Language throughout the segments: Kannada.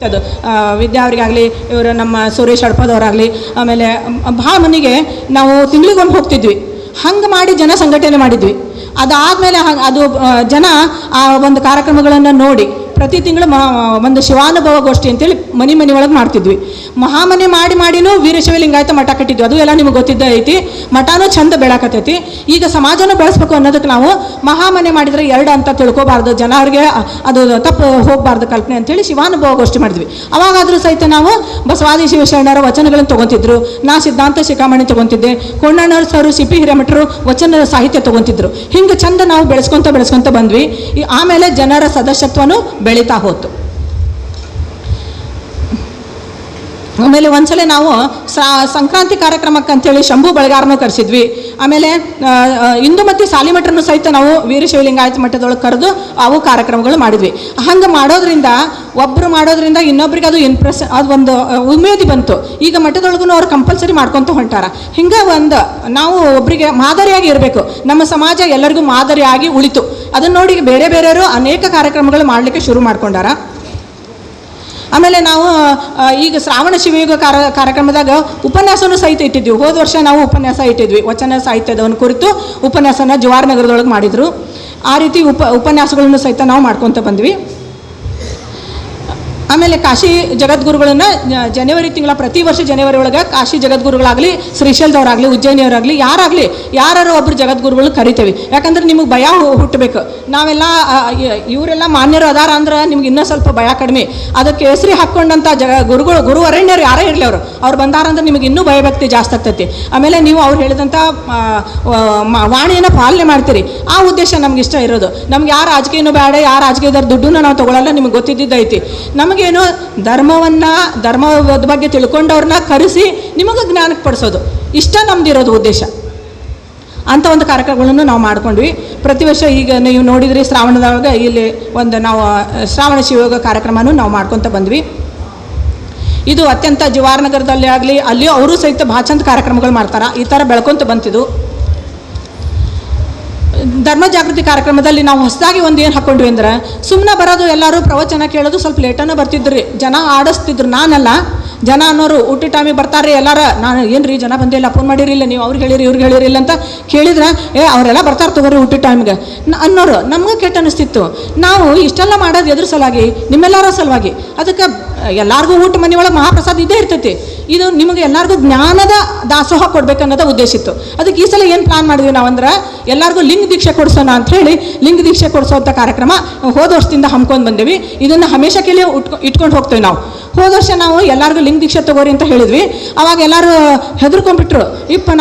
ಅದು ವಿದ್ಯಾ ಅವರಿಗಾಗಲಿ ಇವರು ನಮ್ಮ ಸುರೇಶ್ ಹಡಪದವರಾಗಲಿ ಆಮೇಲೆ ಭಾಳ ಮನೆಗೆ ನಾವು ತಿಂಗಳಿಗೊಮ್ಮೆ ಹೋಗ್ತಿದ್ವಿ. ಹಂಗೆ ಮಾಡಿ ಜನ ಸಂಘಟನೆ ಮಾಡಿದ್ವಿ. ಅದಾದಮೇಲೆ ಅದು ಜನ ಆ ಒಂದು ಕಾರ್ಯಕ್ರಮಗಳನ್ನು ನೋಡಿ ಪ್ರತಿ ತಿಂಗಳು ಒಂದು ಶಿವಾನುಭವ ಗೋಷ್ಠಿ ಅಂತೇಳಿ ಮನೆ ಒಳಗೆ ಮಾಡ್ತಿದ್ವಿ. ಮಹಾಮನೆ ಮಾಡಿನೂ ವೀರಶೈವ ಲಿಂಗಾಯತ ಮಠ ಕಟ್ಟಿದ್ವಿ. ಅದು ಎಲ್ಲ ನಿಮಗೆ ಗೊತ್ತಿದ್ದ ಐತಿ. ಮಠನೂ ಚಂದ ಬೆಳಕತ್ತೈತಿ. ಈಗ ಸಮಾಜನ ಬೆಳೆಸ್ಬೇಕು ಅನ್ನೋದಕ್ಕೆ ನಾವು ಮಹಾಮನೆ ಮಾಡಿದರೆ ಎರಡು ಅಂತ ತಿಳ್ಕೊಬಾರ್ದು, ಜನರಿಗೆ ಅದು ತಪ್ಪು ಹೋಗಬಾರ್ದು ಕಲ್ಪನೆ ಅಂತೇಳಿ ಶಿವಾನುಭವ ಗೋಷ್ಠಿ ಮಾಡಿದ್ವಿ. ಅವಾಗಾದರೂ ಸಹಿತ ನಾವು ಬಸವಾದಿ ಶಿವಶರಣರ ವಚನಗಳನ್ನು ತೊಗೊತಿದ್ರು. ನಾ ಸಿದ್ಧಾಂತ ಶಿಖಾಮಣಿ ತೊಗೊತಿದ್ದೆ. ಕೊಂಡಣ್ಣವ್ರ ಸರು ಸಿ ಪಿ ಹಿರೇಮಠರು ವಚನ ಸಾಹಿತ್ಯ ತೊಗೊತಿದ್ರು. ಹಿಂಗೆ ಚಂದ ನಾವು ಬೆಳೆಸ್ಕೊಂತ ಬಂದ್ವಿ. ಆಮೇಲೆ ಜನರ ಸದಸ್ಯತ್ವನೂ ಬೆಳೀತಾ ಹೋತು. ಆಮೇಲೆ ಒಂದ್ಸಲ ನಾವು ಸಂಕ್ರಾಂತಿ ಕಾರ್ಯಕ್ರಮಕ್ಕೆ ಅಂತೇಳಿ ಶಂಭು ಬಳಗಾರನೂ ಕರೆಸಿದ್ವಿ. ಆಮೇಲೆ ಇಂದುಮತಿ ಸಾಲಿಮಠರನ್ನು ಸಹಿತ ನಾವು ವೀರಶೈವ ಲಿಂಗಾಯತ ಮಠದೊಳಗೆ ಕರೆದು ಅವು ಕಾರ್ಯಕ್ರಮಗಳು ಮಾಡಿದ್ವಿ. ಹಂಗೆ ಮಾಡೋದ್ರಿಂದ ಒಬ್ಬರು ಮಾಡೋದ್ರಿಂದ ಇನ್ನೊಬ್ರಿಗೆ ಅದು ಅದು ಒಂದು ಉಮೇದಿ ಬಂತು. ಈಗ ಮಠದೊಳಗೂ ಅವ್ರು ಕಂಪಲ್ಸರಿ ಮಾಡ್ಕೊತ ಹೊಂಟಾರ. ಹಿಂಗೆ ನಾವು ಒಬ್ಬರಿಗೆ ಮಾದರಿಯಾಗಿ ಇರಬೇಕು. ನಮ್ಮ ಸಮಾಜ ಎಲ್ಲರಿಗೂ ಮಾದರಿಯಾಗಿ ಉಳಿತು. ಅದನ್ನು ನೋಡಿ ಬೇರೆಯವರು ಅನೇಕ ಕಾರ್ಯಕ್ರಮಗಳು ಮಾಡಲಿಕ್ಕೆ ಶುರು ಮಾಡ್ಕೊಂಡಾರ. ಆಮೇಲೆ ನಾವು ಈಗ ಶ್ರಾವಣ ಶಿವಯುಗ ಕಾರ್ಯಕ್ರಮದಾಗ ಉಪನ್ಯಾಸನೂ ಸಹಿತ ಇಟ್ಟಿದ್ವಿ. ಹೋದ ವರ್ಷ ನಾವು ಉಪನ್ಯಾಸ ಇಟ್ಟಿದ್ವಿ. ವಚನ ಸಾಹಿತ್ಯದವನ್ನು ಕುರಿತು ಉಪನ್ಯಾಸನ ಜವಾಹರನಗರದೊಳಗೆ ಮಾಡಿದರು. ಆ ರೀತಿ ಉಪನ್ಯಾಸಗಳನ್ನು ಸಹಿತ ನಾವು ಮಾಡ್ಕೊತ ಬಂದ್ವಿ. ಆಮೇಲೆ ಕಾಶಿ ಜಗದ್ಗುರುಗಳನ್ನು ಜನವರಿ ತಿಂಗಳ ಪ್ರತಿ ವರ್ಷ ಜನವರಿ ಒಳಗೆ ಕಾಶಿ ಜಗದ್ಗುರುಗಳಾಗಲಿ ಶ್ರೀಶೈಲದವರಾಗಲಿ ಉಜ್ಜಯಿನಿಯವರಾಗಲಿ ಯಾರು ಒಬ್ಬರು ಜಗದ್ಗುರುಗಳು ಕರಿತೇವೆ. ಯಾಕಂದ್ರೆ ನಿಮಗೆ ಭಯ ಹುಟ್ಟಬೇಕು. ನಾವೆಲ್ಲ ಇವರೆಲ್ಲ ಮಾನ್ಯರು ಅದಾರ ಅಂದ್ರೆ ನಿಮ್ಗೆ ಇನ್ನೂ ಸ್ವಲ್ಪ ಭಯ ಕಡಿಮೆ. ಅದಕ್ಕೆ ಹೆಸರಿ ಹಾಕ್ಕೊಂಡಂಥ ಗುರುವರೇಣ್ಯರು ಯಾರೇ ಇರಲಿ ಅವ್ರು ಬಂದಾರಂದ್ರೆ ನಿಮಗೆ ಇನ್ನೂ ಭಯಭಕ್ತಿ ಜಾಸ್ತಿ ಆಗ್ತೈತಿ. ಆಮೇಲೆ ನೀವು ಅವ್ರು ಹೇಳಿದಂಥ ವಾಣಿಯನ್ನು ಪಾಲನೆ ಮಾಡ್ತೀರಿ. ಆ ಉದ್ದೇಶ ನಮ್ಗೆ ಇಷ್ಟ ಇರೋದು. ನಮ್ಗೆ ಯಾರು ರಾಜಕೀಯನೂ ಬೇಡ, ಯಾರು ರಾಜಕೀಯದವ್ರ ದುಡ್ಡನ್ನು ನಾವು ತೊಗೊಳ್ಳಲ್ಲ. ನಿಮಗೆ ಗೊತ್ತಿದ್ದೈತಿ. ನಮಗೇನು ಧರ್ಮದ ಬಗ್ಗೆ ತಿಳ್ಕೊಂಡವ್ರನ್ನ ಕರೆಸಿ ನಿಮಗೆ ಜ್ಞಾನಕ್ಕೆ ಪಡಿಸೋದು ಇಷ್ಟ ನಮ್ದಿರೋದು ಉದ್ದೇಶ. ಅಂಥ ಒಂದು ಕಾರ್ಯಕ್ರಮಗಳನ್ನು ನಾವು ಮಾಡ್ಕೊಂಡ್ವಿ. ಪ್ರತಿ ವರ್ಷ ಈಗ ನೀವು ನೋಡಿದ್ರಿ ಶ್ರಾವಣದೊಳಗೆ ಇಲ್ಲಿ ನಾವು ಶ್ರಾವಣ ಶಿವಯೋಗ ಕಾರ್ಯಕ್ರಮನೂ ನಾವು ಮಾಡ್ಕೊತ ಬಂದ್ವಿ. ಇದು ಅತ್ಯಂತ ಜವಾಹರನಗರದಲ್ಲಿ ಆಗಲಿ ಅಲ್ಲಿಯೂ ಅವರು ಸಹಿತ ಭಾಳ ಚಂದ ಕಾರ್ಯಕ್ರಮಗಳು ಮಾಡ್ತಾರೆ. ಈ ಥರ ಬೆಳ್ಕೊತ ಬಂತಿದ್ದು. ಧರ್ಮ ಜಾಗೃತಿ ಕಾರ್ಯಕ್ರಮದಲ್ಲಿ ನಾವು ಹೊಸದಾಗಿ ಏನು ಹಾಕ್ಕೊಂಡ್ವಿ ಅಂದ್ರೆ ಸುಮ್ಮನೆ ಬರೋದು, ಎಲ್ಲರೂ ಪ್ರವಚನ ಕೇಳೋದು ಸ್ವಲ್ಪ ಲೇಟನ್ನು ಬರ್ತಿದ್ರಿ. ಜನ ಆಡಿಸ್ತಿದ್ರು. ನಾನಲ್ಲ, ಜನ ಅನ್ನೋರು ಊಟ ಟೈಮಿಗೆ ಬರ್ತಾರೆ. ಎಲ್ಲಾರ ನಾನು ಏನ್ರಿ ಜನ ಬಂದಿಲ್ಲ, ಫೋನ್ ಮಾಡಿರಿಲ್ಲ, ನೀವು ಅವ್ರಿಗೆ ಹೇಳಿರಿ ಇವ್ರಿಗೆ ಹೇಳಿರಿಲ್ಲ ಅಂತ ಕೇಳಿದ್ರೆ ಅವರೆಲ್ಲ ಬರ್ತಾರೆ ತಗೋರಿ ಊಟ ಟೈಮ್ಗೆ ಅನ್ನೋರು. ನಮಗೂ ಕೆಟ್ಟ ಅನಿಸ್ತಿತ್ತು. ನಾವು ಇಷ್ಟೆಲ್ಲ ಮಾಡೋದು ಎದ್ರ ಸಲುವಾಗಿ? ನಿಮ್ಮೆಲ್ಲರ ಸಲುವಾಗಿ. ಅದಕ್ಕೆ ಎಲ್ಲರಿಗೂ ಊಟ ಮನೆ ಒಳಗೆ ಮಹಾಪ್ರಸಾದ ಇದ್ದೇ ಇರ್ತೈತಿ. ಇದು ನಿಮಗೆ ಎಲ್ಲರಿಗೂ ಜ್ಞಾನದ ದಾಸೋಹ ಕೊಡ್ಬೇಕನ್ನೋದು ಉದ್ದೇಶ ಇತ್ತು. ಅದಕ್ಕೆ ಈ ಸಲ ಏನು ಪ್ಲಾನ್ ಮಾಡಿದ್ವಿ ನಾವಂದ್ರೆ ಎಲ್ಲರಿಗೂ ಲಿಂಗ ದೀಕ್ಷೆ ಕೊಡಿಸೋಣ ಅಂತ ಹೇಳಿ ಲಿಂಗ ದೀಕ್ಷೆ ಕೊಡಿಸೋಂಥ ಕಾರ್ಯಕ್ರಮ ಹೋದ ವರ್ಷದಿಂದ ಹಮ್ಕೊಂಡು ಬಂದೇವಿ. ಇದನ್ನು ಹಮೇಶ ಕೇಳಿ ಇಟ್ಕೊಂಡು ಹೋಗ್ತೇವೆ ನಾವು. ಹೋದ ವರ್ಷ ನಾವು ಎಲ್ಲರಿಗೂ ಲಿಂಗ ದೀಕ್ಷೆ ತಗೋರಿ ಅಂತ ಹೇಳಿದ್ವಿ. ಅವಾಗ ಎಲ್ಲರೂ ಹೆದರ್ಕೊಂಡ್ಬಿಟ್ರು.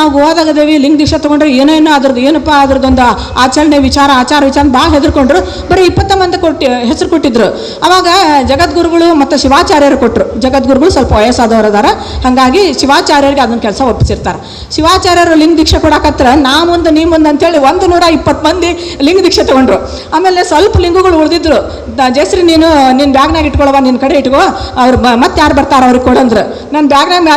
ನಾವು ಗೋವಾದಾಗದೇವಿ ಲಿಂಗ ದೀಕ್ಷೆ ತೊಗೊಂಡ್ರೆ ಏನೇನೋ ಏನಪ್ಪ ಅದ್ರದ್ದೊಂದು ಆಚರಣೆ ವಿಚಾರ ಭಾಳ ಹೆದರ್ಕೊಂಡ್ರು. ಬರೀ 20 ಮಂದಿ ಹೆಸರು ಕೊಟ್ಟಿದ್ರು. ಅವಾಗ ಜಗದ್ಗುರುಗಳು ಮತ್ತು ಶಿವಾಚಾರ್ಯರು ಕೊಟ್ಟರು. ಜಗದ್ಗುರುಗಳು ಸ್ವಲ್ಪ ವಯಸ್ಸಾದವರು ಅದಾರ, ಹಾಗಾಗಿ ಶಿವಾಚಾರ್ಯರಿಗೆ ಅದನ್ನ ಕೆಲಸ ಒಪ್ಪಿಸಿರ್ತಾರೆ. ಶಿವಾಚಾರ್ಯರು ಲಿಂಗ ದೀಕ್ಷೆ ಕೊಡಕತ್ರ ನಾ ಮುಂದೆ ನೀ ಮುಂದೆ ಅಂತೇಳಿ 120 ಮಂದಿ ಲಿಂಗ ದೀಕ್ಷೆ ತೊಗೊಂಡ್ರು. ಆಮೇಲೆ ಸ್ವಲ್ಪ ಲಿಂಗಗಳು ಉಳಿದಿದ್ರು. ಜಯಶ್ರೀ ನಿನ್ನ ಬ್ಯಾಗ್ನಾಗ ಇಟ್ಕೊಳವ, ನಿನ್ನ ಕಡೆ ಇಟ್ಕೋ, ಅವ್ರು ಮತ್ತೆ ಯಾರು ಬರ್ತಾರ ಅವ್ರಿಗೆ ಕೊಡಂದ್ರು. ನನ್ನ ಬ್ಯಾಗ್ನಾಗ ಮೇಲೆ